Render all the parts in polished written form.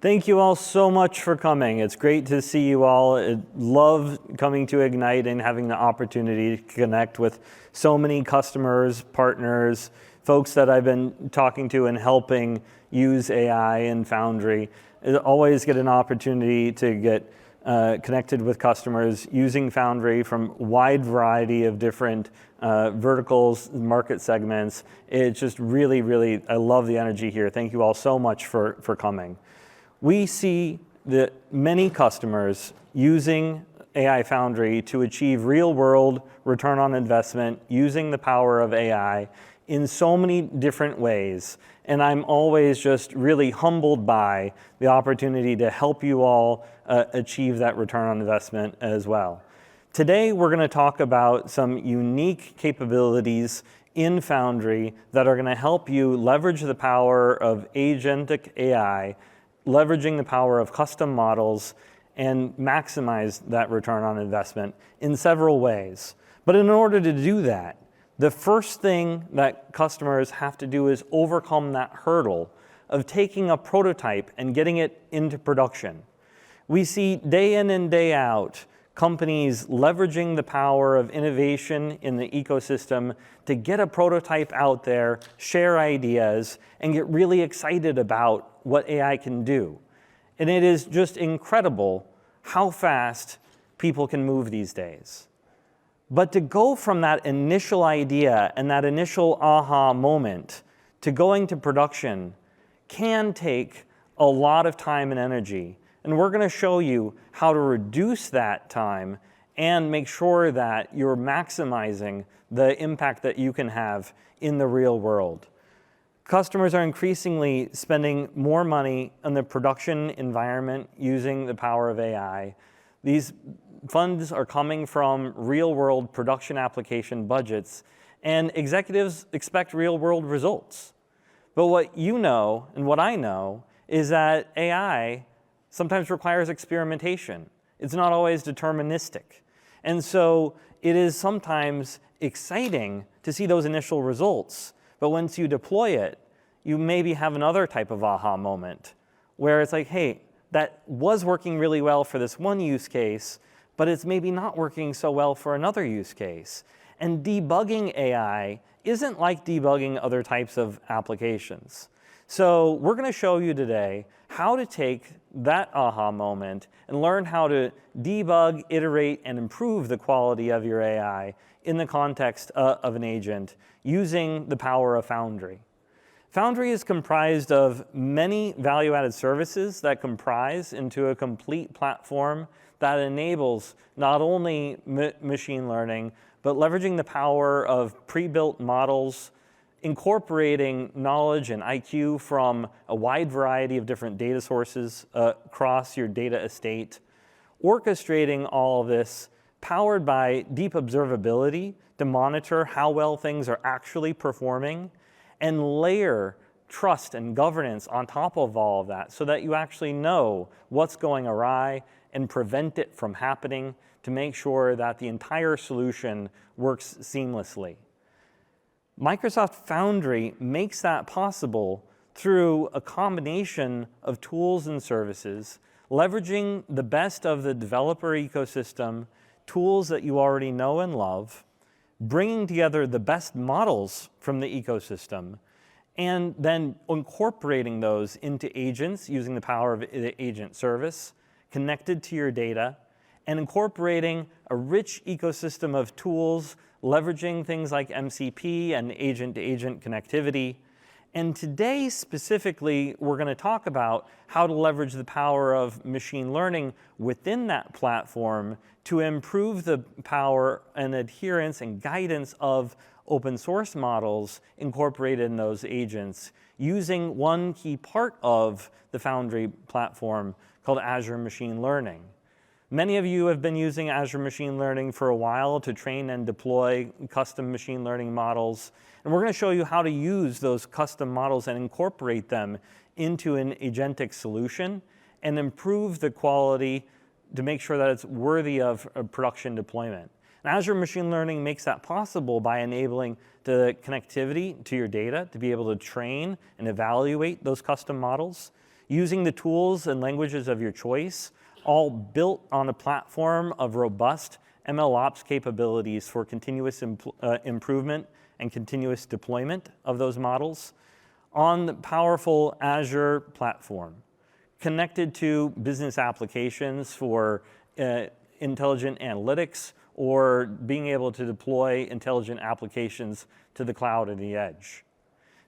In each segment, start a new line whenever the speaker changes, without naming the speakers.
Thank you all so much for coming. It's great to see you all. I love coming to Ignite and having the opportunity to connect with so many customers, partners, folks that I've been talking to and helping use AI and Foundry. I always get an opportunity to get connected with customers using Foundry from a wide variety of different verticals, market segments. It's just really, I love the energy here. Thank you all so much for coming. We see that many customers using AI Foundry to achieve real-world return on investment using the power of AI in so many different ways. And I'm always just really humbled by the opportunity to help you all achieve that return on investment as well. Today, we're going to talk about some unique capabilities in Foundry that are going to help you leverage the power of agentic AI, leveraging the power of custom models, and maximize that return on investment in several ways. But in order to do that, the first thing that customers have to do is overcome that hurdle of taking a prototype and getting it into production. We see day in and day out companies leveraging the power of innovation in the ecosystem to get a prototype out there, share ideas, and get really excited about what AI can do. And it is just incredible how fast people can move these days. But to go from that initial idea and that initial aha moment to going to production can take a lot of time and energy. And we're going to show you how to reduce that time and make sure that you're maximizing the impact that you can have in the real world. Customers are increasingly spending more money on the production environment using the power of AI. These funds are coming from real-world production application budgets, and executives expect real-world results. But what you know and what I know is that AI sometimes requires experimentation. It's not always deterministic. And so it is sometimes exciting to see those initial results. But once you deploy it, you maybe have another type of aha moment where it's like, hey, that was working really well for this one use case, but it's maybe not working so well for another use case. And debugging AI isn't like debugging other types of applications. So we're going to show you today how to take that aha moment and learn how to debug, iterate, and improve the quality of your AI in the context of an agent using the power of Foundry. Foundry is comprised of many value-added services that comprise into a complete platform that enables not only machine learning, but leveraging the power of pre-built models, incorporating knowledge and IQ from a wide variety of different data sources across your data estate, orchestrating all of this, powered by deep observability to monitor how well things are actually performing, and layer trust and governance on top of all of that so that you actually know what's going awry and prevent it from happening to make sure that the entire solution works seamlessly. Microsoft Foundry makes that possible through a combination of tools and services, leveraging the best of the developer ecosystem, tools that you already know and love, bringing together the best models from the ecosystem, and then incorporating those into agents using the power of the agent service, connected to your data, and incorporating a rich ecosystem of tools, leveraging things like MCP and agent-to-agent connectivity. And today, specifically, we're going to talk about how to leverage the power of machine learning within that platform to improve the power and adherence and guidance of open source models incorporated in those agents using one key part of the Foundry platform called Azure Machine Learning. Many of you have been using Azure Machine Learning for a while to train and deploy custom machine learning models. And we're going to show you how to use those custom models and incorporate them into an agentic solution and improve the quality to make sure that it's worthy of a production deployment. And Azure Machine Learning makes that possible by enabling the connectivity to your data to be able to train and evaluate those custom models. using the tools and languages of your choice, all built on a platform of robust MLOps capabilities for continuous improvement and continuous deployment of those models on the powerful Azure platform, connected to business applications for intelligent analytics or being able to deploy intelligent applications to the cloud and the edge.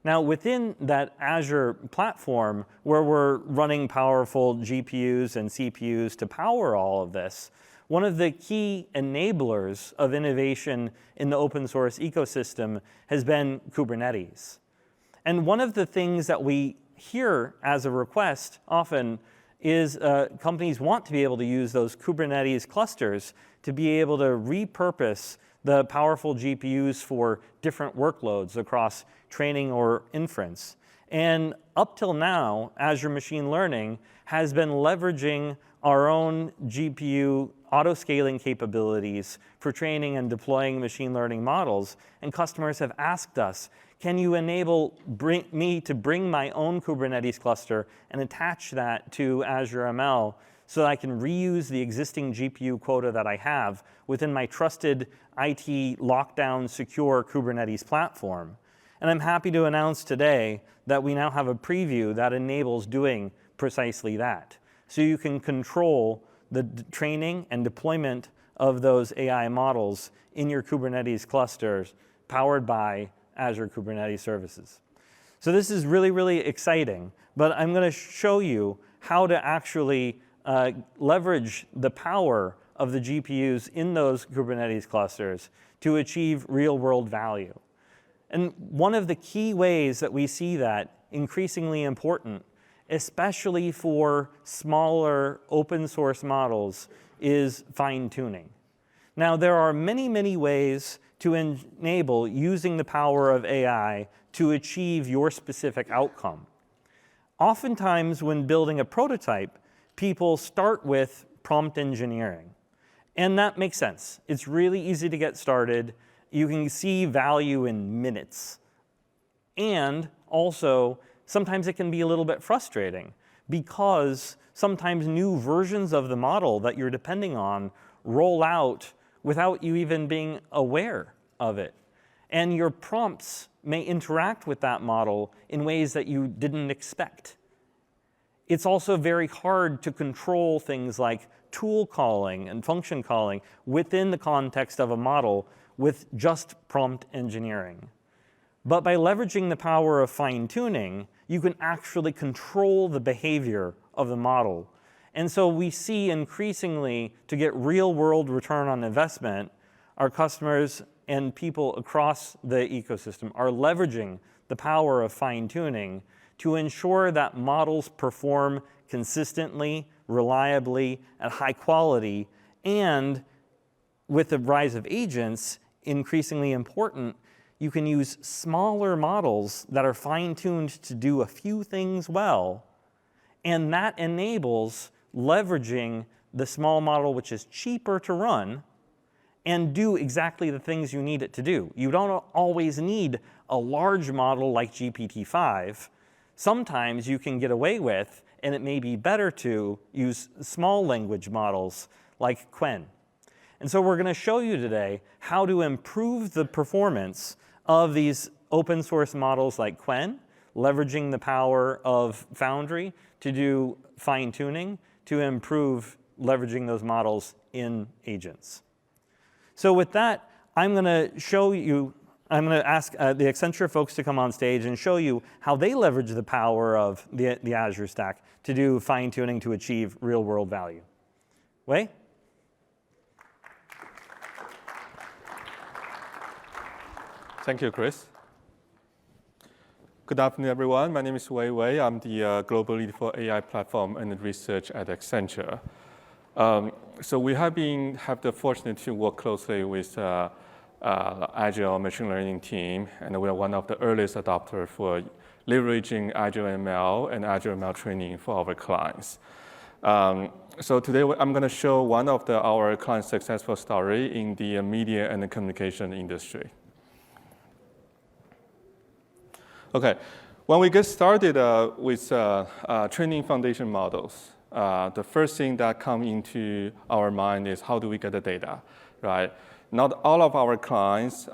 Now, within that Azure platform, where we're running powerful GPUs and CPUs to power all of this, one of the key enablers of innovation in the open source ecosystem has been Kubernetes. And one of the things that we hear as a request often is companies want to be able to use those Kubernetes clusters to be able to repurpose the powerful GPUs for different workloads across training or inference. And up till now, Azure Machine Learning has been leveraging our own GPU auto-scaling capabilities for training and deploying machine learning models. And customers have asked us, can you enable me to bring my own Kubernetes cluster and attach that to Azure ML so that I can reuse the existing GPU quota that I have within my trusted IT lockdown secure Kubernetes platform? And I'm happy to announce today that we now have a preview that enables doing precisely that. So you can control the training and deployment of those AI models in your Kubernetes clusters powered by Azure Kubernetes Services. So this is really, really exciting, but I'm going to show you how to actually leverage the power of the GPUs in those Kubernetes clusters to achieve real-world value. And one of the key ways that we see that increasingly important, especially for smaller open source models, is fine-tuning. Now, there are many, many ways to enable using the power of AI to achieve your specific outcome. Oftentimes, when building a prototype, people start with prompt engineering. And that makes sense. It's really easy to get started. You can see value in minutes. And also, sometimes it can be a little bit frustrating because sometimes new versions of the model that you're depending on roll out without you even being aware of it. And your prompts may interact with that model in ways that you didn't expect. It's also very hard to control things like tool calling and function calling within the context of a model with just prompt engineering. But by leveraging the power of fine-tuning, you can actually control the behavior of the model. And so we see increasingly, to get real-world return on investment, our customers and people across the ecosystem are leveraging the power of fine-tuning to ensure that models perform consistently, reliably, at high quality, and with the rise of agents, increasingly important, you can use smaller models that are fine-tuned to do a few things well, and that enables leveraging the small model, which is cheaper to run, and do exactly the things you need it to do. You don't always need a large model like GPT-5. Sometimes you can get away with, and it may be better to use small language models like Qwen. And so we're going to show you today how to improve the performance of these open source models like Qwen, leveraging the power of Foundry to do fine-tuning to improve leveraging those models in agents. So with that, I'm going to ask the Accenture folks to come on stage and show you how they leverage the power of the Azure stack to do fine-tuning to achieve real-world value. Wei?
Thank you, Chris. Good afternoon, everyone. My name is Wei Wei. I'm the global lead for AI platform and research at Accenture. So we have the fortune to work closely with Azure machine learning team, and we are one of the earliest adopters for leveraging Azure ML and Azure ML training for our clients. So today I'm going to show one of our client successful story in the media and the communication industry. Okay, When we get started with training foundation models, the first thing that comes into our mind is how do we get the data, right? Not all of our clients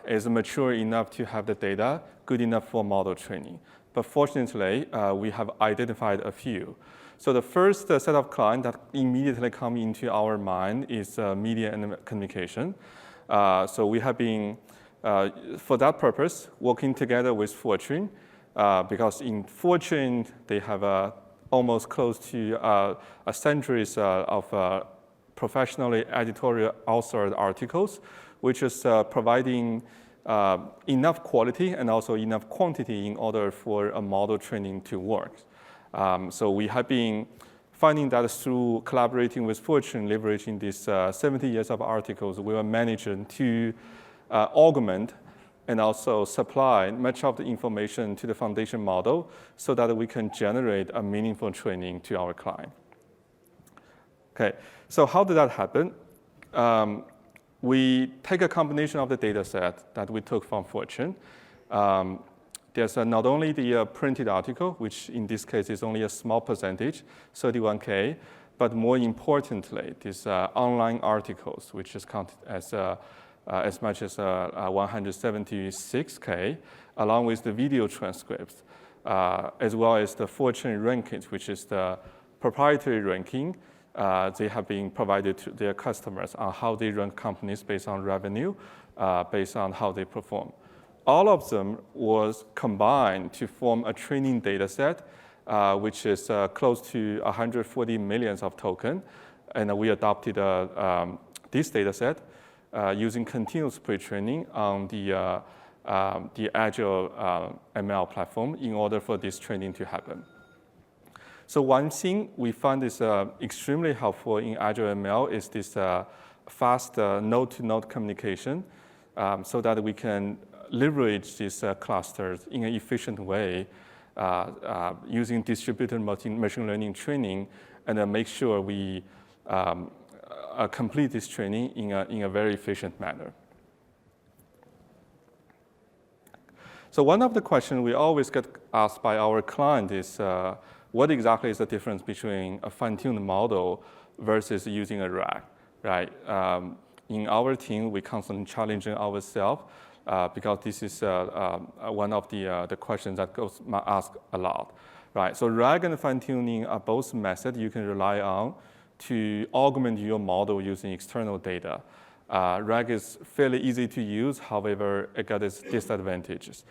is mature enough to have the data good enough for model training. But fortunately, we have identified a few. So the first set of clients that immediately come into our mind is media and communication. So we have been, for that purpose, working together with Fortune, because in Fortune, they have almost close to a century of professionally editorial authored articles, which is providing enough quality and also enough quantity in order for a model training to work. So we have been finding that through collaborating with Fortune, leveraging these 70 years of articles, we were managing to augment and also supply much of the information to the foundation model so that we can generate a meaningful training to our client. Okay, so how did that happen? We take a combination of the data set that we took from Fortune. There's not only the printed article, which in this case is only a small percentage, 31K, but more importantly, these online articles, which is counted as much as 176K, along with the video transcripts, as well as the Fortune rankings, which is the proprietary ranking they have been provided to their customers on how they rank companies based on revenue, based on how they perform. All of them was combined to form a training data set, which is close to 140 million of tokens. And we adopted this data set using continuous pre-training on the Azure ML platform in order for this training to happen. So one thing we find is extremely helpful in Azure ML is this fast node-to-node communication so that we can leverage these clusters in an efficient way using distributed machine learning training and make sure we complete this training in a very efficient manner. So one of the questions we always get asked by our client is, what exactly is the difference between a fine-tuned model versus using a RAG, right? In our team, we constantly challenging ourselves because this is one of the questions that goes asked a lot, right? So RAG and fine-tuning are both methods you can rely on to augment your model using external data. RAG is fairly easy to use, however, it got its disadvantages.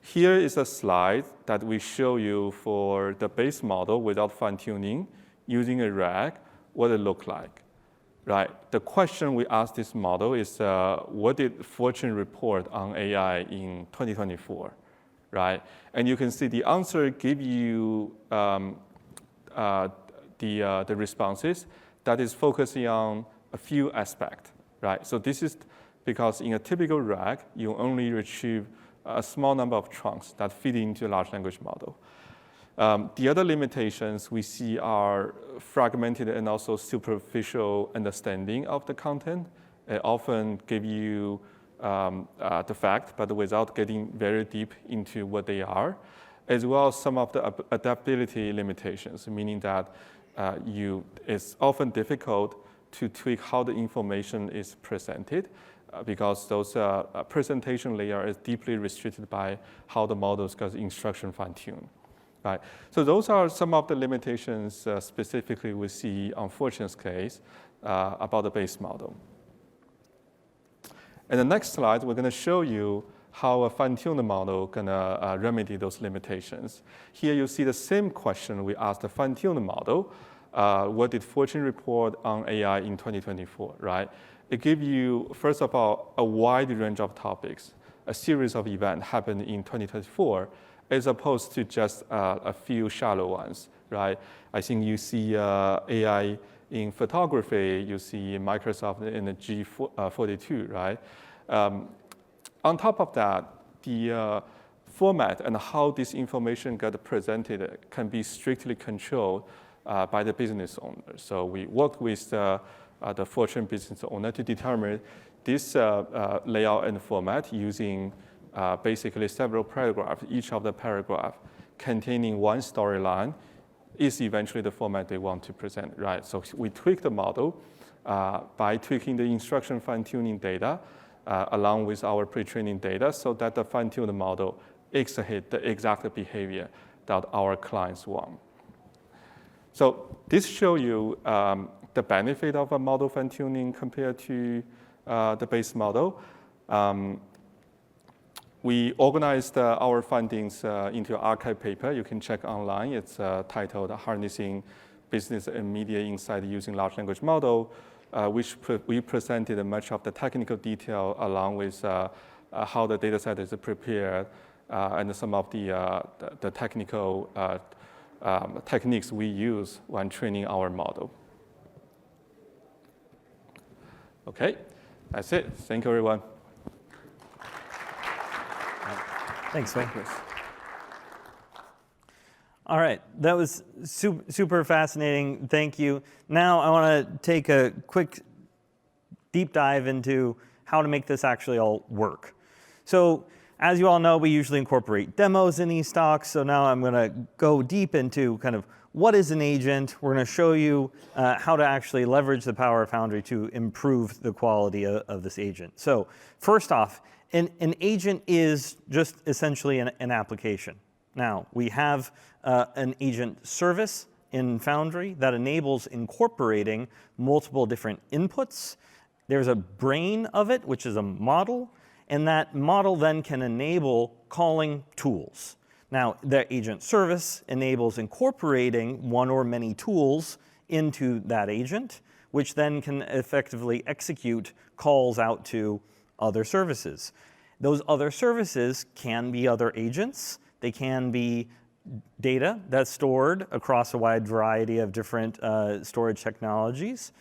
Here is a slide that we show you for the base model without fine-tuning using a RAG, what it looked like, right? The question we asked this model is, what did Fortune report on AI in 2024, right? And you can see the answer give you the responses that is focusing on a few aspects, right? So this is because in a typical RAG, you only retrieve a small number of chunks that fit into a large language model. The other limitations we see are fragmented and also superficial understanding of the content. It often give you the fact, but without getting very deep into what they are, as well as some of the adaptability limitations, meaning that it's often difficult to tweak how the information is presented because those presentation layer is deeply restricted by how the models got instruction fine-tuned. Right. So those are some of the limitations specifically we see on Fortune's case about the base model. In the next slide, we're going to show you how a fine-tuned model can remedy those limitations. Here you see the same question we asked the fine-tuned model. What did Fortune report on AI in 2024, right? It gives you, first of all, a wide range of topics. A series of events happened in 2024, as opposed to just a few shallow ones, right? I think you see AI in photography, you see Microsoft in the G42, right? On top of that, the format and how this information got presented can be strictly controlled by the business owner. So we worked with the Fortune business owner to determine this layout and format using basically several paragraphs, each of the paragraph containing one storyline is eventually the format they want to present, right? So we tweak the model by tweaking the instruction fine-tuning data along with our pre-training data so that the fine-tuned model executes the exact behavior that our clients want. So this shows you the benefit of a model fine-tuning compared to the base model. We organized our findings into an archive paper. You can check online. It's titled Harnessing Business and Media Insight Using Large Language Model, which we presented much of the technical detail along with how the data set is prepared and some of the technical techniques we use when training our model. Okay, that's it. Thank you, everyone.
Thanks, Wei. All right, that was super fascinating. Thank you. Now I want to take a quick deep dive into how to make this actually all work. So as you all know, we usually incorporate demos in these talks. So now I'm going to go deep into kind of what is an agent. We're going to show you how to actually leverage the power of Foundry to improve the quality of this agent. So first off, an agent is just essentially an application. Now, we have an agent service in Foundry that enables incorporating multiple different inputs. There's a brain of it, which is a model, and that model then can enable calling tools. Now, the agent service enables incorporating one or many tools into that agent, which then can effectively execute calls out to other services. Those other services can be other agents. They can be data that's stored across a wide variety of different storage technologies.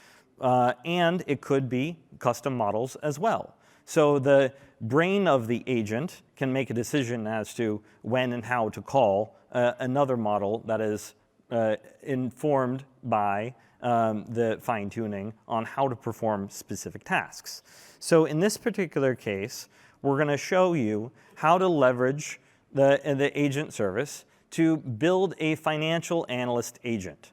And it could be custom models as well. So the brain of the agent can make a decision as to when and how to call another model that is informed by the fine-tuning on how to perform specific tasks. So in this particular case, we're going to show you how to leverage the agent service to build a financial analyst agent.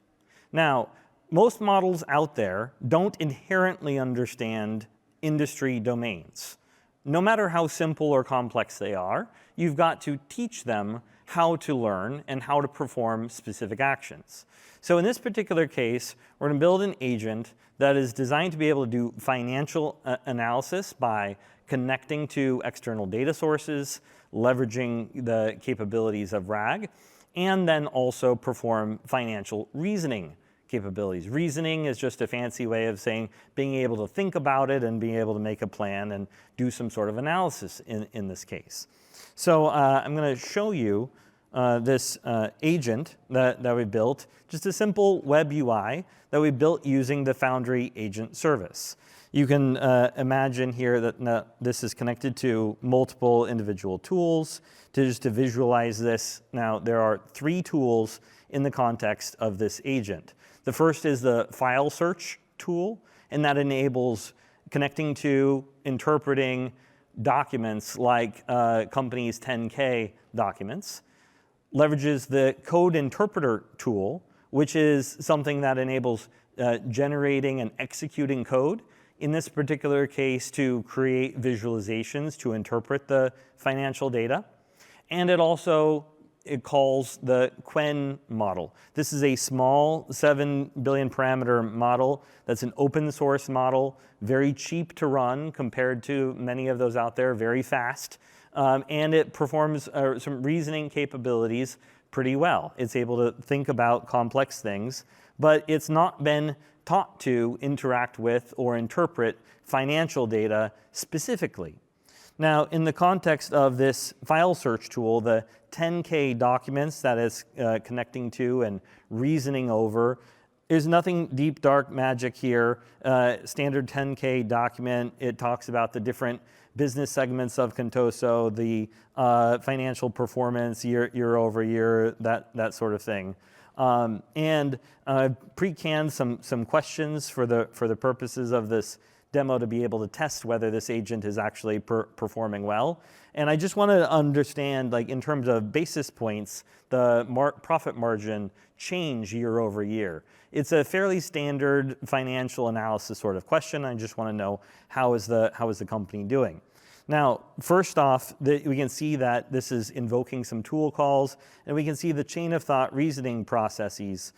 Now, most models out there don't inherently understand industry domains. No matter how simple or complex they are, you've got to teach them how to learn and how to perform specific actions. So in this particular case, we're going to build an agent that is designed to be able to do financial analysis by connecting to external data sources, leveraging the capabilities of RAG, and then also perform financial reasoning capabilities. Reasoning is just a fancy way of saying being able to think about it and being able to make a plan and do some sort of analysis in this case. So I'm going to show you this agent that we built, just a simple web UI that we built using the Foundry agent service. You can imagine here that this is connected to multiple individual tools. Just to visualize this, now there are 3 tools in the context of this agent. The first is the file search tool, and that enables connecting to, interpreting documents like companies' 10K documents. Leverages the code interpreter tool, which is something that enables generating and executing code. In this particular case, to create visualizations to interpret the financial data. And it calls the 𝗀 model. This is a small 7 billion parameter model that's an open source model, very cheap to run compared to many of those out there, very fast. And it performs some reasoning capabilities pretty well. It's able to think about complex things, but it's not been taught to interact with or interpret financial data specifically. Now, in the context of this file search tool, the 10K documents that it's connecting to and reasoning over, there's nothing deep, dark magic here. Standard 10K document, it talks about the different business segments of Contoso, the financial performance year over year, that sort of thing. And pre-canned some questions for the purposes of this demo to be able to test whether this agent is actually performing well. And I just want to understand, like in terms of basis points, the profit margin change year over year. It's a fairly standard financial analysis sort of question. I just want to know how is the company doing. Now, first off, we can see that this is invoking some tool calls, and we can see the chain of thought reasoning processes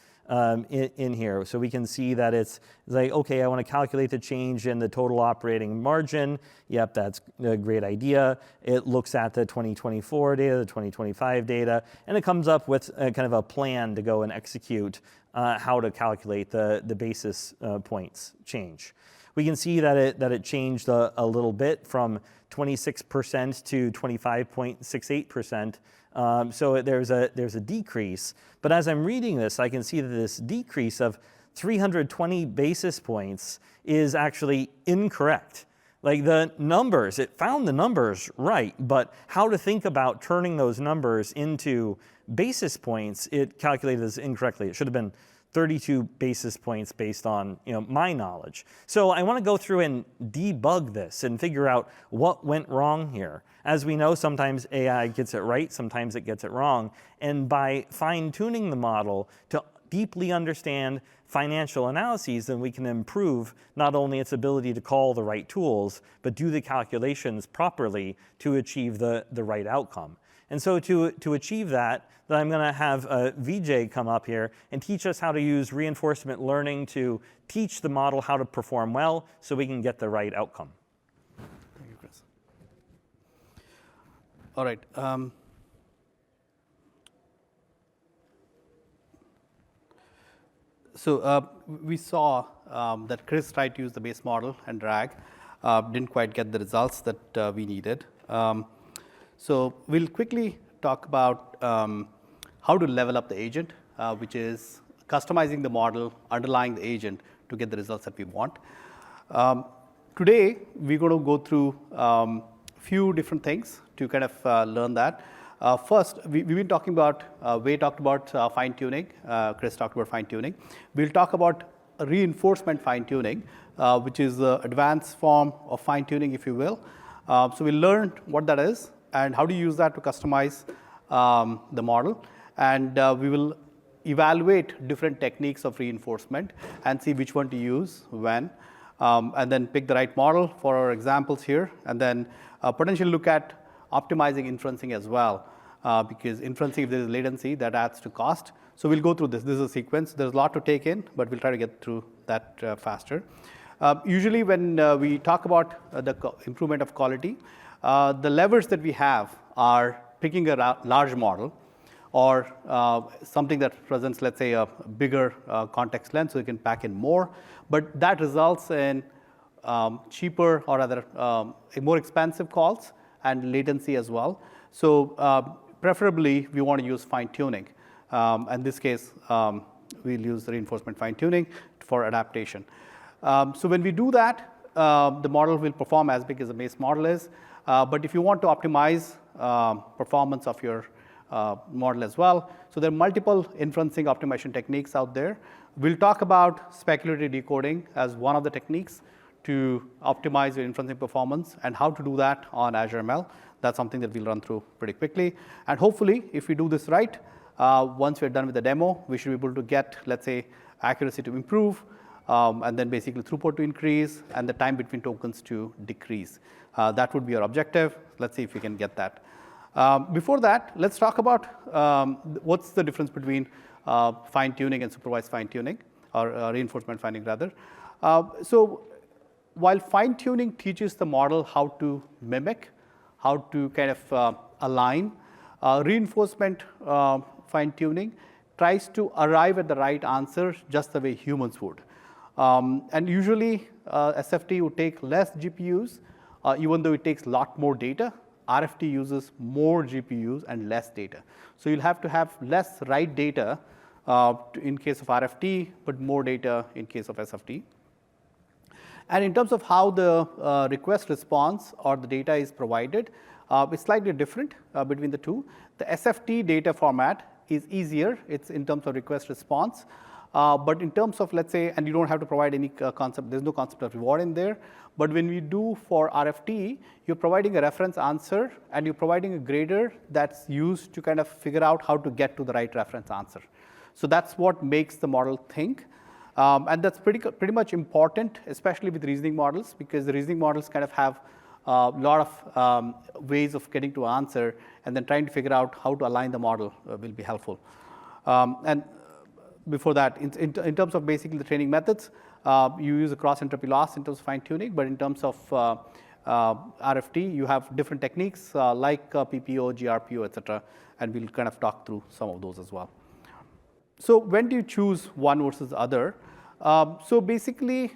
in here. So we can see that it's like, okay, I want to calculate the change in the total operating margin. Yep, that's a great idea. It looks at the 2024 data, the 2025 data, and it comes up with kind of a plan to go and execute how to calculate the basis points change. We can see that it changed a little bit from 26% to 25.68%. So there's a decrease. But as I'm reading this, I can see that this decrease of 320 basis points is actually incorrect. Like the numbers, it found the numbers right, but how to think about turning those numbers into basis points, it calculated this incorrectly. It should have been 32 basis points based on my knowledge. So I want to go through and debug this and figure out what went wrong here. As we know, sometimes AI gets it right, sometimes it gets it wrong. And by fine-tuning the model to deeply understand financial analyses, then we can improve not only its ability to call the right tools, but do the calculations properly to achieve the right outcome. And so to achieve that, I'm going to have Vijay come up here and teach us how to use reinforcement learning to teach the model how to perform well so we can get the right outcome.
Thank you, Chris. All right. So we saw that Chris tried to use the base model and drag, didn't quite get the results that we needed. So we'll quickly talk about how to level up the agent, which is customizing the model, underlying the agent to get the results that we want. Today, we're going to go through a few different things to kind of learn that. First, we've been talking about, Wei talked about fine-tuning, Chris talked about fine-tuning. We'll talk about reinforcement fine-tuning, which is the advanced form of fine-tuning, if you will. So we'll learn what that is and how to use that to customize the model. And we will evaluate different techniques of reinforcement and see which one to use when, and then pick the right model for our examples here, and then potentially look at optimizing inferencing as well, because inferencing, if there is latency, that adds to cost. So we'll go through this. This is a sequence. There's a lot to take in, but we'll try to get through that faster. Usually when we talk about the improvement of quality, the levers that we have are picking a large model or something that presents, let's say, a bigger context length so you can pack in more. But that results in cheaper or rather more expensive calls and latency as well. So preferably, we want to use fine-tuning. In this case, we'll use the reinforcement fine-tuning for adaptation. So when we do that, the model will perform as big as the base model is. But if you want to optimize performance of your model as well, so there are multiple inferencing optimization techniques out there. We'll talk about speculative decoding as one of the techniques to optimize your inferencing performance and how to do that on Azure ML. That's something that we'll run through pretty quickly. And hopefully, if we do this right, once we're done with the demo, we should be able to get, let's say, accuracy to improve, and then basically throughput to increase, and the time between tokens to decrease. That would be our objective. Let's see if we can get that. Before that, let's talk about what's the difference between fine-tuning and supervised fine-tuning, or reinforcement fine-tuning rather. So while fine-tuning teaches the model how to mimic, how to kind of align, reinforcement fine-tuning tries to arrive at the right answer just the way humans would. And usually, SFT would take less GPUs, even though it takes a lot more data. RFT uses more GPUs and less data. So you'll have to have less write data in case of RFT, but more data in case of SFT. And in terms of how the request response or the data is provided, it's slightly different between the two. The SFT data format is easier. It's in terms of request response. But in terms of, let's say, and you don't have to provide any concept, there's no concept of reward in there. But when we do for RFT, you're providing a reference answer and you're providing a grader that's used to kind of figure out how to get to the right reference answer. So that's what makes the model think. And that's pretty much important, especially with reasoning models, because the reasoning models kind of have a lot of ways of getting to an answer, and then trying to figure out how to align the model will be helpful. And before that, in terms of basically the training methods, you use a cross-entropy loss in terms of fine-tuning, but in terms of RFT, you have different techniques like PPO, GRPO, et cetera, and we'll kind of talk through some of those as well. So when do you choose one versus the other? So basically,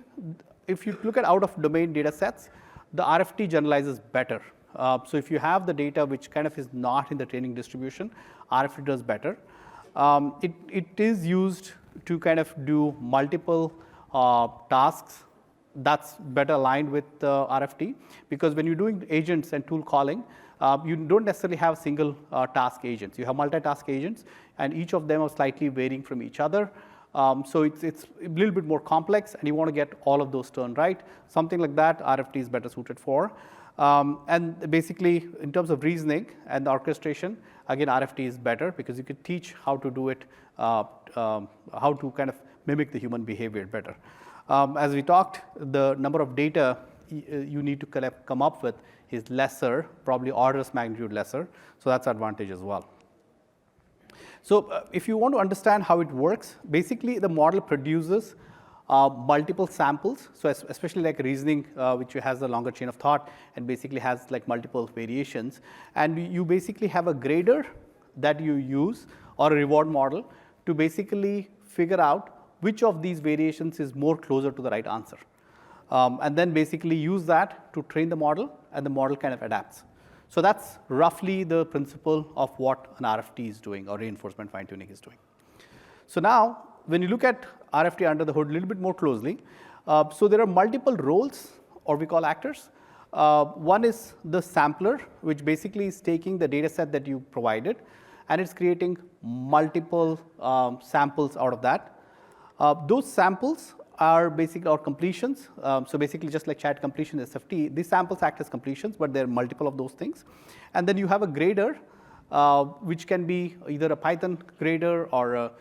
if you look at out-of-domain data sets, the RFT generalizes better. So if you have the data which kind of is not in the training distribution, RFT does better. It is used to kind of do multiple tasks. That's better aligned with RFT, because when you're doing agents and tool calling, you don't necessarily have single task agents. You have multitask agents, and each of them are slightly varying from each other. So it's a little bit more complex, and you want to get all of those turned right. Something like that, RFT is better suited for. And basically, in terms of reasoning and the orchestration, again, RFT is better because you could teach how to do it, how to kind of mimic the human behavior better. As we talked, the number of data you need to come up with is lesser, probably orders magnitude lesser. So that's an advantage as well. So if you want to understand how it works, basically the model produces multiple samples. So especially like reasoning, which has a longer chain of thought and basically has like multiple variations. And you basically have a grader that you use or a reward model to basically figure out which of these variations is more closer to the right answer. And then basically use that to train the model, and the model kind of adapts. So that's roughly the principle of what an RFT is doing, or reinforcement fine-tuning is doing. So now, when you look at RFT under the hood a little bit more closely, so there are multiple roles, or we call actors. One is the sampler, which basically is taking the data set that you provided, and it's creating multiple samples out of that. Those samples are basically our completions. So basically, just like chat completion is SFT, these samples act as completions, but there are multiple of those things. And then you have a grader, which can be either a Python grader or a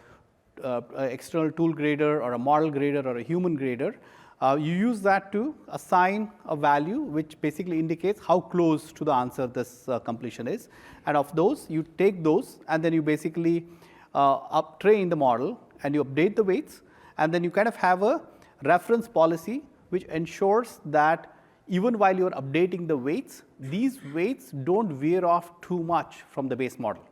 external tool grader or a model grader or a human grader. You use that to assign a value which basically indicates how close to the answer this completion is. And of those, you take those and then you basically train the model and you update the weights. And then you kind of have a reference policy which ensures that even while you're updating the weights, these weights don't veer off too much from the base model.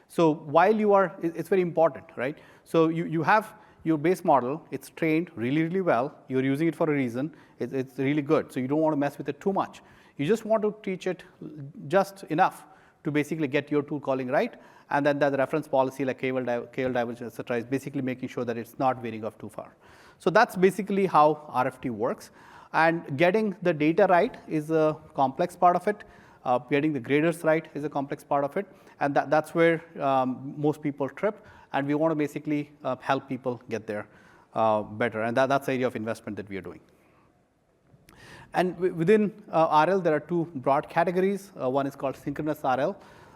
So while you are, it's very important, right? So you have your base model, it's trained really, really well. You're using it for a reason. It's really good. So you don't want to mess with it too much. You just want to teach it just enough to basically get your tool calling right. And then the reference policy like KL divergence, et cetera, is basically making sure that it's not veering off too far. So that's basically how RFT works. And getting the data right is a complex part of it. Getting the graders right is a complex part of it. And that's where most people trip. And we want to basically help people get there better. And that's the area of investment that we are doing. And within RL, there are two broad categories. One is called synchronous RL,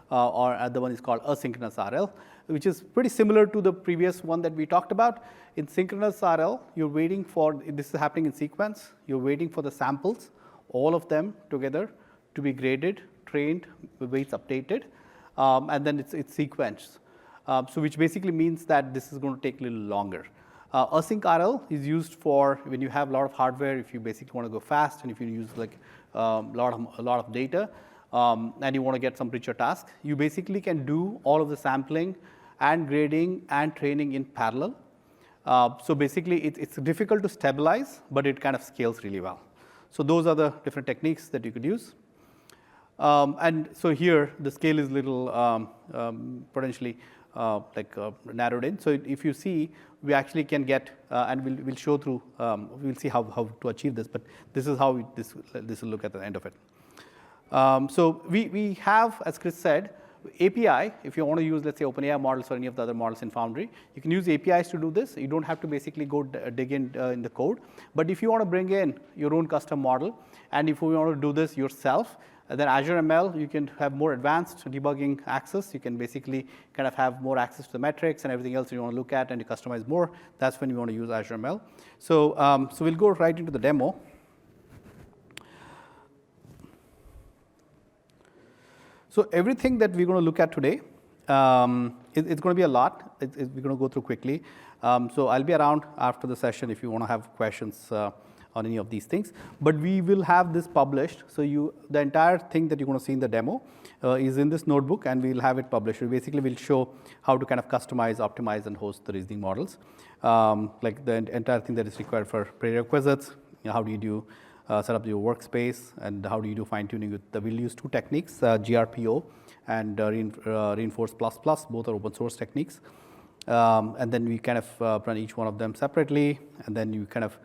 or the other one is called asynchronous RL, which is pretty similar to the previous one that we talked about. In synchronous RL, you're waiting for, this is happening in sequence, you're waiting for the samples, all of them together, to be graded, trained, weights updated, and then it's sequenced. So which basically means that this is going to take a little longer. Async RL is used for when you have a lot of hardware, if you basically want to go fast, and if you use like a lot of data, and you want to get some richer tasks, you basically can do all of the sampling and grading and training in parallel. So basically, it's difficult to stabilize, but it kind of scales really well. So those are the different techniques that you could use. And so here, the scale is little potentially narrowed in. So if you see, we actually can get, and we'll show through, we'll see how to achieve this, but this is how this will look at the end of it. So we have, as Chris said, API, if you want to use, let's say, OpenAI models or any of the other models in Foundry, you can use APIs to do this. You don't have to basically go dig in the code. But if you want to bring in your own custom model, and if you want to do this yourself, then Azure ML, you can have more advanced debugging access. You can basically kind of have more access to the metrics and everything else you want to look at and you customize more. That's when you want to use Azure ML. So, so we'll go right into the demo. So everything that we're going to look at today, it's going to be a lot. We're going to go through quickly. So I'll be around after the session if you want to have questions on any of these things. But we will have this published. So the entire thing that you're going to see in the demo is in this notebook, and we'll have it published. Basically, we'll show how to kind of customize, optimize, and host the reasoning models. Like the entire thing that is required for prerequisites. How do you do set up your workspace, and how do you do fine-tuning with we'll use two techniques, GRPO and reinforce plus plus, both are open source techniques. And then we kind of run each one of them separately, and then you kind of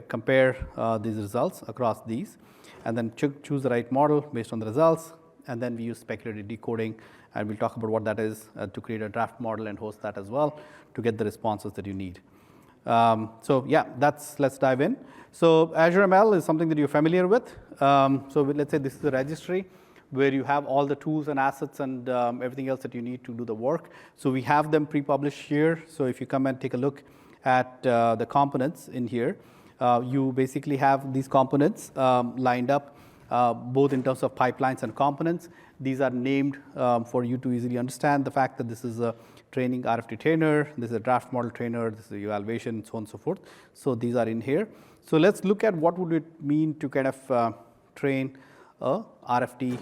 compare these results across these, and then choose the right model based on the results, and then we use speculative decoding, and we'll talk about what that is to create a draft model and host that as well to get the responses that you need. So yeah, let's dive in. So Azure ML is something that you're familiar with. So let's say this is a registry where you have all the tools and assets and everything else that you need to do the work. So we have them pre-published here. So if you come and take a look at the components in here, you basically have these components lined up both in terms of pipelines and components. These are named for you to easily understand the fact that this is a training RFT trainer, this is a draft model trainer, this is evaluation, so on and so forth. So these are in here. So let's look at what would it mean to kind of train a RFT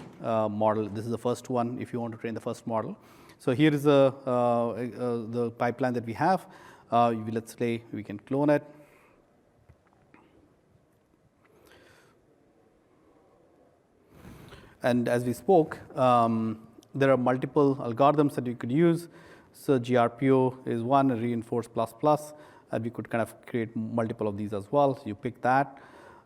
model. This is the first one if you want to train the first model. So here is the pipeline that we have. Let's say we can clone it. And as we spoke, there are multiple algorithms that you could use. So GRPO is one, reinforce plus plus, and we could kind of create multiple of these as well. So you pick that.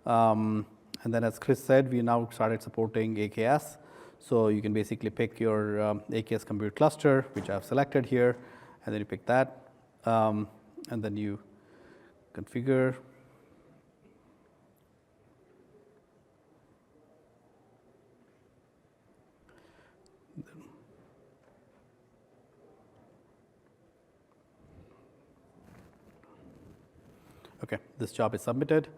And then as Chris said, we now started supporting AKS. So you can basically pick your AKS compute cluster, which I've selected here, and then you pick that. And then you configure. Okay, this job is submitted.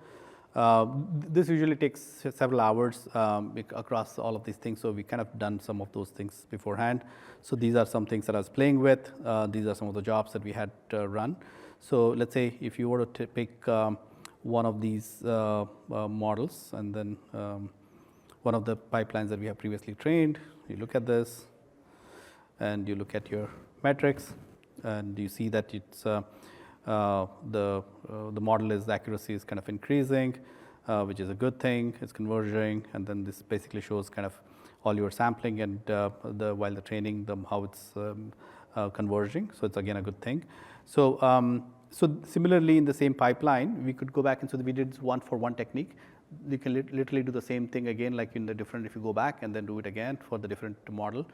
This usually takes several hours across all of these things, so we kind of done some of those things beforehand. So these are some things that I was playing with. These are some of the jobs that we had run. So let's say if you were to pick one of these models, and then one of the pipelines that we have previously trained, you look at this, and you look at your metrics, and you see that it's the model accuracy is kind of increasing, which is a good thing. It's converging, and then this basically shows kind of all your sampling and while the training, how it's converging. So it's again a good thing. So so similarly in the same pipeline, we could go back and so we did one for one technique. You can literally do the same thing again, like in the different, if you go back and then do it again for the different model,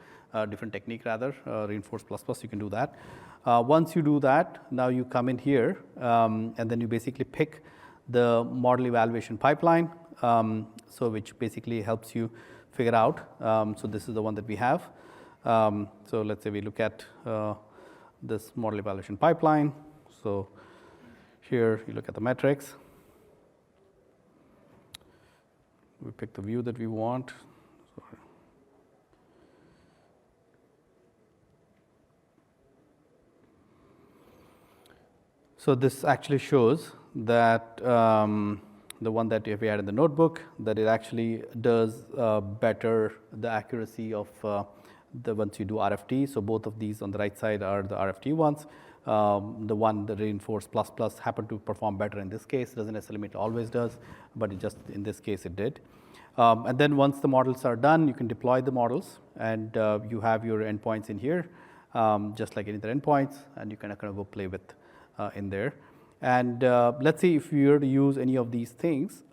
different technique rather, reinforce plus plus, you can do that. Once you do that, now you come in here, and then you basically pick the model evaluation pipeline, so which basically helps you figure out. So this is the one that we have. So let's say we look at this model evaluation pipeline. So here you look at the metrics. We pick the view that we want. Sorry. So this actually shows that the one that we had in the notebook, that it actually does better the accuracy of the once you do RFT. So both of these on the right side are the RFT ones. The one, the reinforce plus plus, happened to perform better in this case. It doesn't necessarily mean it always does, but it just in this case it did. And then once the models are done, you can deploy the models, and you have your endpoints in here, just like any other endpoints, and you kind of go play with in there. And let's see if you were to use any of these things,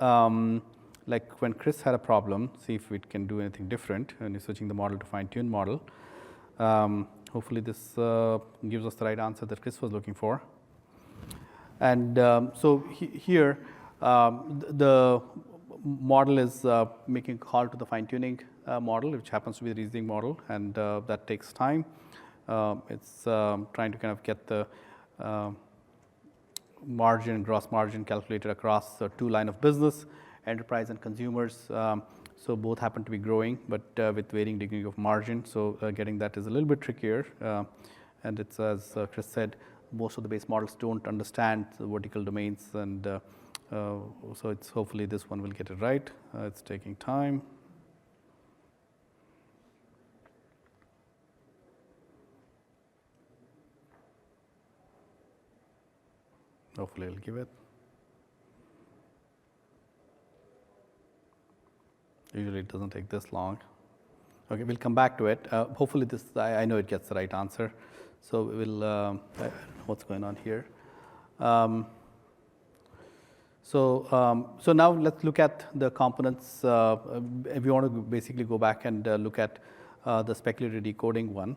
like when Chris had a problem, see if it can do anything different when you're switching the model to fine-tune model. Hopefully this gives us the right answer that Chris was looking for. And so here, the model is making a call to the fine-tuning model, which happens to be the reasoning model, and that takes time. It's trying to kind of get the margin, gross margin calculated across two lines of business, enterprise and consumers. So both happen to be growing, but with varying degree of margin. So getting that is a little bit trickier. And it's, as Chris said, most of the base models don't understand the vertical domains, and so it's hopefully this one will get it right. It's taking time. Hopefully it'll give it. Usually it doesn't take this long. Okay, we'll come back to it. Hopefully this, I know it gets the right answer. So we'll, I don't know what's going on here. So now let's look at the components. If you want to basically go back and look at the speculative decoding one.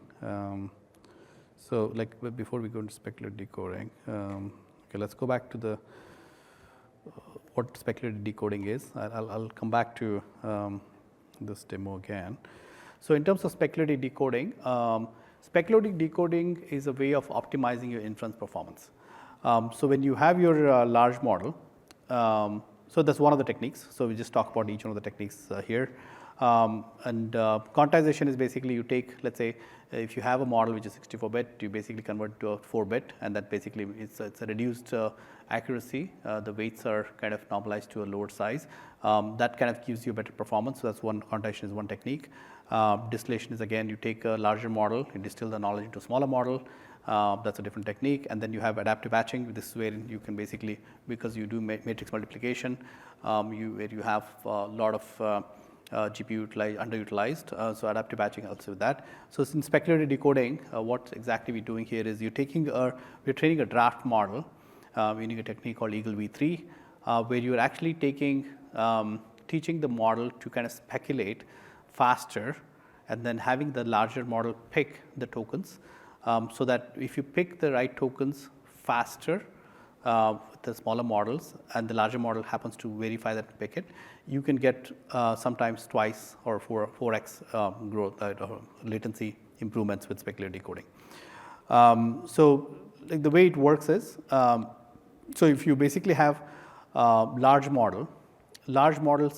So like before we go into speculative decoding, okay, let's go back to the what speculative decoding is. I'll come back to this demo again. So in terms of speculative decoding, speculative decoding is a way of optimizing your inference performance. So when you have your large model, so that's one of the techniques. So we just talk about each one of the techniques here. Quantization is basically you take, let's say, if you have a model which is 64-bit, you basically convert to a 4-bit, and that basically it's a reduced accuracy. The weights are kind of normalized to a lower size. That kind of gives you better performance. So that's one, quantization is one technique. Distillation is, again, you take a larger model, you distill the knowledge into a smaller model. That's a different technique. And then you have adaptive batching. This is where you can basically, because you do matrix multiplication, where you have a lot of GPU underutilized. So adaptive batching helps with that. So in speculative decoding, what exactly we're doing here is we're training a draft model using a technique called Eagle V3, where you're actually teaching the model to kind of speculate faster, and then having the larger model pick the tokens, so that if you pick the right tokens faster with the smaller models, and the larger model happens to verify that pick it, you can get sometimes twice or 4x growth latency improvements with speculative decoding. So like the way it works is, so if you basically have large models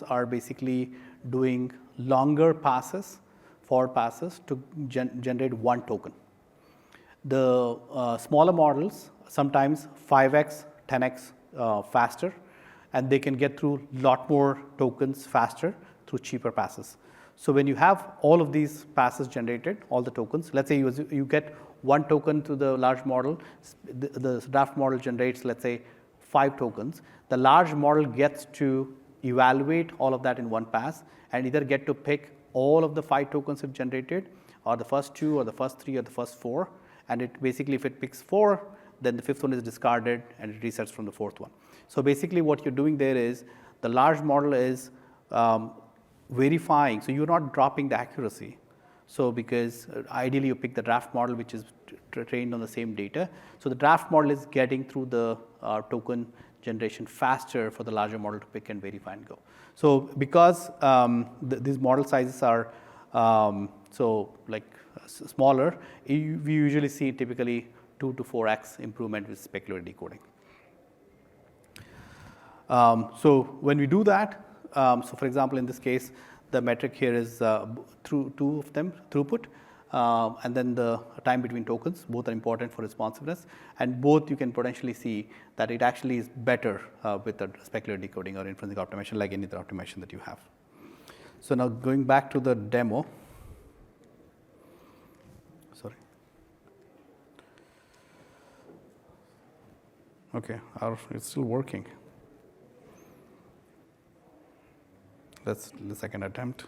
are basically doing longer passes, forward passes, to generate one token. The smaller models sometimes 5x, 10x faster, and they can get through a lot more tokens faster through cheaper passes. So when you have all of these passes generated, all the tokens, let's say you get one token to the large model, the draft model generates, let's say, 5 tokens. The large model gets to evaluate all of that in one pass and either get to pick all of the 5 tokens it generated, or the first 2, or the first 3, or the first 4. And it basically, if it picks 4, then the 5th one is discarded and it resets from the 4th one. So basically what you're doing there is the large model is verifying. So you're not dropping the accuracy. So because ideally you pick the draft model which is trained on the same data. So the draft model is getting through the token generation faster for the larger model to pick and verify and go. So because these model sizes are smaller, we usually see typically 2 to 4x improvement with speculative decoding. So when we do that, so for example, in this case, the metric here is through 2 of them, throughput, and then the time between tokens. Both are important for responsiveness, and both you can potentially see that it actually is better with the speculative decoding or inferencing optimization, like any other optimization that you have. So now going back to the demo. Sorry. Okay, it's still working. That's the second attempt.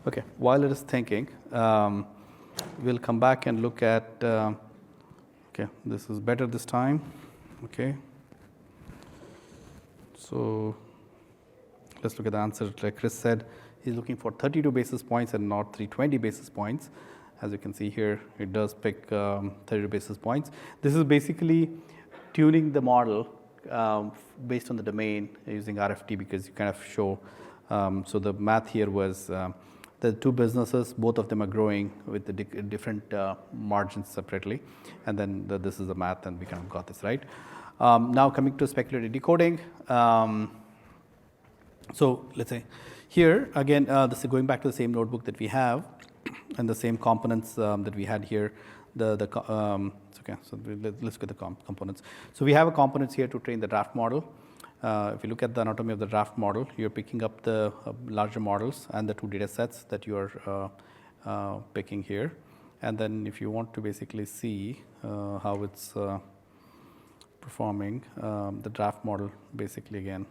Okay, while it is thinking, we'll come back and look at, okay, this is better this time, okay. So let's look at the answer. Like Chris said, he's looking for 32 basis points and not 320 basis points. As you can see here, it does pick 32 basis points. This is basically tuning the model based on the domain using RFT, because you kind of show. So the math here was the two businesses, both of them are growing with the different margins separately. And then this is the math, and we kind of got this right. Now coming to speculative decoding. So let's say here, again, this is going back to the same notebook that we have and the same components that we had here. Okay, so let's look at the components. So we have a components here to train the draft model. If you look at the anatomy of the draft model, you're picking up the larger models and the two data sets that you are picking here. And then if you want to basically see how it's performing, the draft model basically again.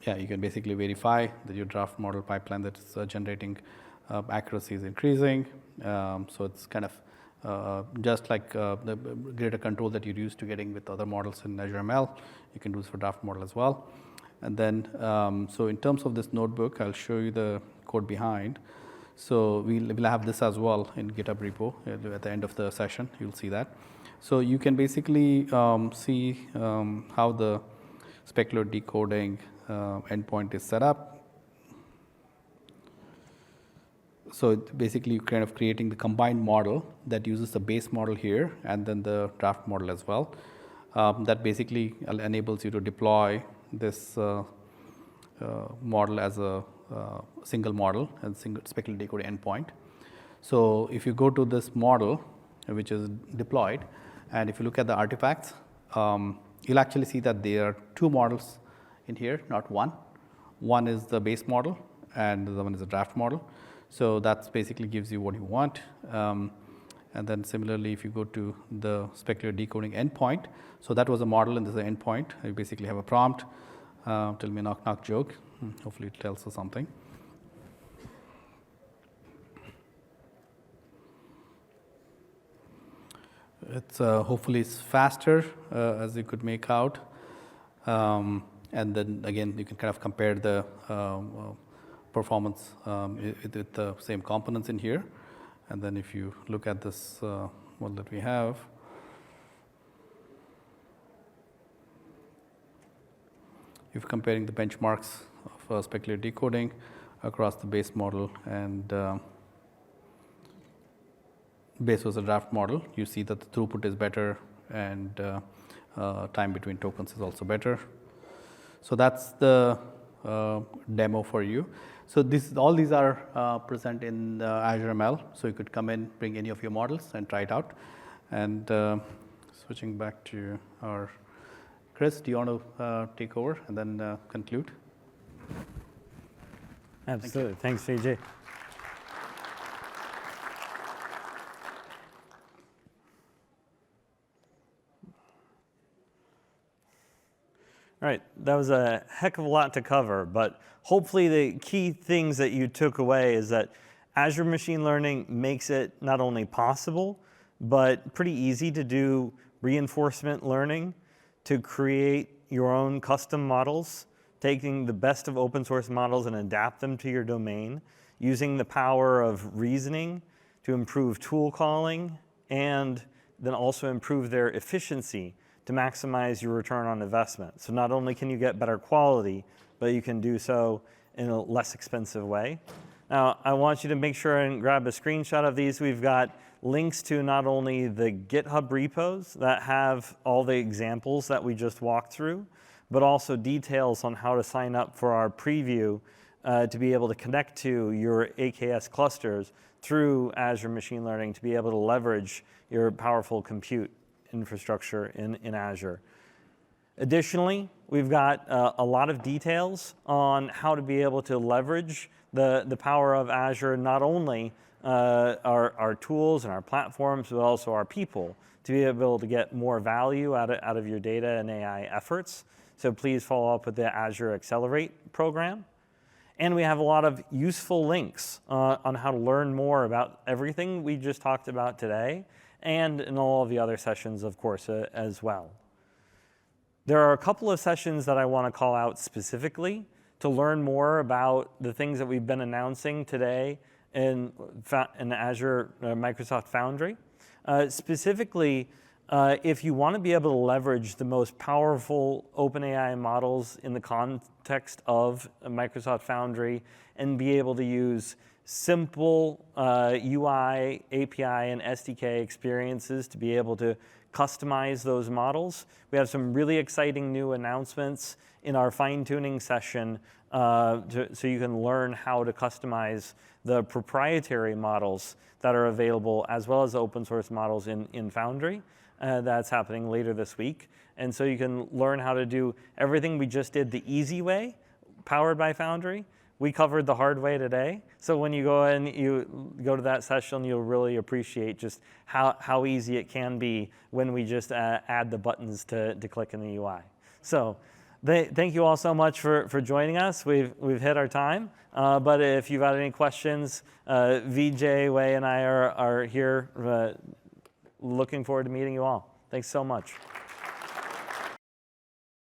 Yeah, you can basically verify that your draft model pipeline that is generating accuracy is increasing. So it's kind of just like the greater control that you're used to getting with other models in Azure ML, you can do this for draft model as well. And then, so in terms of this notebook, I'll show you the code behind. So we'll have this as well in GitHub repo at the end of the session. You'll see that. So you can basically see how the speculative decoding endpoint is set up. So basically you're kind of creating the combined model that uses the base model here and then the draft model as well. That basically enables you to deploy this model as a single model and single speculative decoding endpoint. So if you go to this model, which is deployed, and if you look at the artifacts, you'll actually see that there are two models in here, not one. One is the base model and the other one is the draft model. So that basically gives you what you want. And then similarly, if you go to the speculative decoding endpoint, so that was a model and this is an endpoint. You basically have a prompt, tell me a knock knock joke. Hopefully it tells us something. It's hopefully it's faster as you could make out. And then again, you can kind of compare the performance with the same components in here. And then if you look at this model that we have, if comparing the benchmarks of speculative decoding across the base model and base was a draft model, you see that the throughput is better and time between tokens is also better. So that's the demo for you. So all these are present in Azure ML. So you could come in, bring any of your models and try it out. And switching back to our Chris, do you want to take over and then conclude?
Absolutely. Thanks, Vijay. All right, that was a heck of a lot to cover, but hopefully the key things that you took away is that Azure Machine Learning makes it not only possible, but pretty easy to do reinforcement learning, to create your own custom models, taking the best of open source models and adapt them to your domain, using the power of reasoning to improve tool calling, and then also improve their efficiency to maximize your return on investment. So not only can you get better quality, but you can do so in a less expensive way. Now, I want you to make sure and grab a screenshot of these. We've got links to not only the GitHub repos that have all the examples that we just walked through, but also details on how to sign up for our preview to be able to connect to your AKS clusters through Azure Machine Learning to be able to leverage your powerful compute infrastructure in Azure. Additionally, we've got a lot of details on how to be able to leverage the power of Azure, not only our tools and our platforms, but also our people to be able to get more value out of your data and AI efforts. So please follow up with the Azure Accelerate program. And we have a lot of useful links on how to learn more about everything we just talked about today, and in all of the other sessions, of course, as well. There are a couple of sessions that I want to call out specifically to learn more about the things that we've been announcing today in Azure Microsoft Foundry. Specifically, if you want to be able to leverage the most powerful OpenAI models in the context of Microsoft Foundry and be able to use simple UI, API, and SDK experiences to be able to customize those models, we have some really exciting new announcements in our fine-tuning session so you can learn how to customize the proprietary models that are available as well as the open source models in Foundry. That's happening later this week. And so you can learn how to do everything we just did the easy way, powered by Foundry. We covered the hard way today. So when you go in, you go to that session, you'll really appreciate just how easy it can be when we just add the buttons to click in the UI. So thank you all so much for joining us. We've hit our time. But if you've got any questions, Vijay, Wei, and I are here looking forward to meeting you all. Thanks so much.